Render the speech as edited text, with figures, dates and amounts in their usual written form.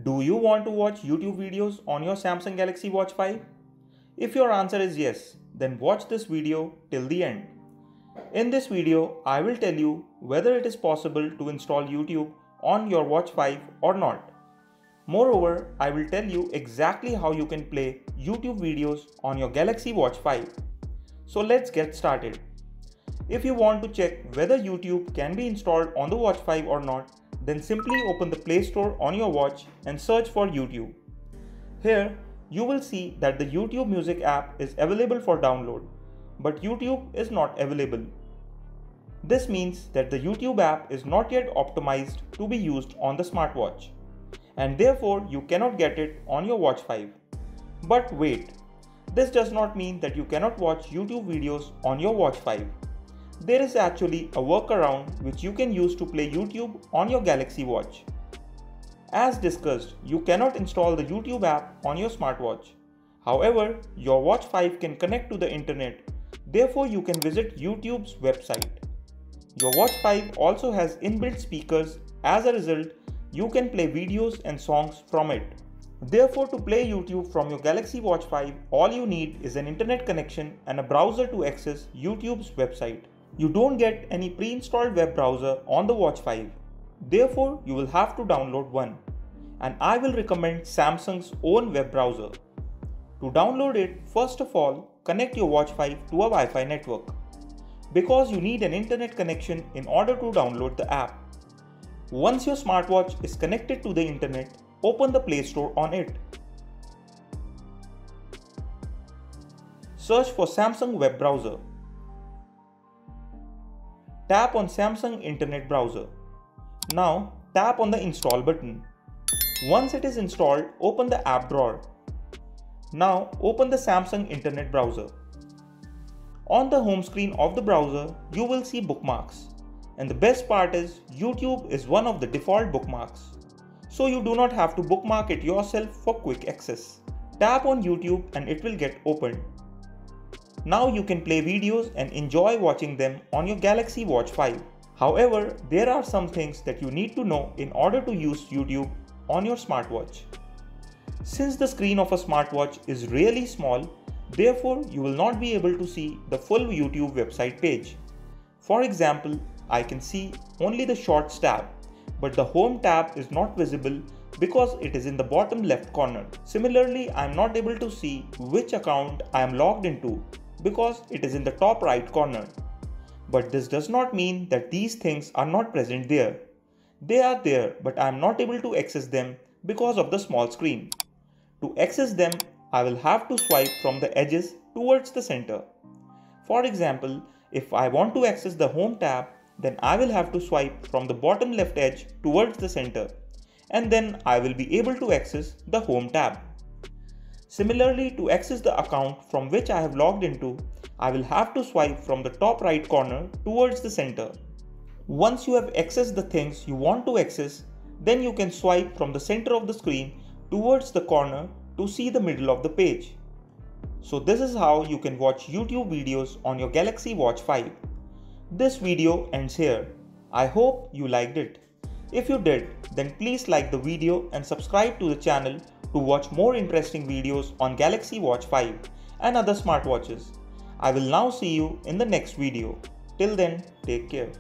Do you want to watch YouTube videos on your Samsung Galaxy Watch 5? If your answer is yes, then watch this video till the end. In this video, I will tell you whether it is possible to install YouTube on your Watch 5 or not. Moreover, I will tell you exactly how you can play YouTube videos on your Galaxy Watch 5. So let's get started. If you want to check whether YouTube can be installed on the Watch 5 or not, then simply open the Play Store on your watch and search for YouTube. Here, you will see that the YouTube Music app is available for download, but YouTube is not available. This means that the YouTube app is not yet optimized to be used on the smartwatch, and therefore you cannot get it on your Watch 5. But wait, this does not mean that you cannot watch YouTube videos on your Watch 5. There is actually a workaround which you can use to play YouTube on your Galaxy Watch. As discussed, you cannot install the YouTube app on your smartwatch. However, your Watch 5 can connect to the internet, therefore you can visit YouTube's website. Your Watch 5 also has inbuilt speakers. As a result, you can play videos and songs from it. Therefore, to play YouTube from your Galaxy Watch 5, all you need is an internet connection and a browser to access YouTube's website. You don't get any pre-installed web browser on the Watch 5. Therefore, you will have to download one. And I will recommend Samsung's own web browser. To download it, first of all, connect your Watch 5 to a Wi-Fi network, because you need an internet connection in order to download the app. Once your smartwatch is connected to the internet, open the Play Store on it. Search for Samsung web browser. Tap on Samsung Internet Browser. Now tap on the Install button. Once it is installed, open the app drawer. Now open the Samsung Internet Browser. On the home screen of the browser, you will see bookmarks. And the best part is, YouTube is one of the default bookmarks. So you do not have to bookmark it yourself for quick access. Tap on YouTube and it will get opened. Now you can play videos and enjoy watching them on your Galaxy Watch 5. However, there are some things that you need to know in order to use YouTube on your smartwatch. Since the screen of a smartwatch is really small, therefore you will not be able to see the full YouTube website page. For example, I can see only the Shorts tab, but the Home tab is not visible because it is in the bottom left corner. Similarly, I am not able to see which account I am logged into because it is in the top right corner. But this does not mean that these things are not present there. They are there, but I am not able to access them because of the small screen. To access them, I will have to swipe from the edges towards the center. For example, if I want to access the Home tab, then I will have to swipe from the bottom left edge towards the center, and then I will be able to access the Home tab. Similarly, to access the account from which I have logged into, I will have to swipe from the top right corner towards the center. Once you have accessed the things you want to access, then you can swipe from the center of the screen towards the corner to see the middle of the page. So this is how you can watch YouTube videos on your Galaxy Watch 5. This video ends here. I hope you liked it. If you did, then please like the video and subscribe to the channel to watch more interesting videos on Galaxy Watch 5 and other smartwatches. I will now see you in the next video. Till then, take care.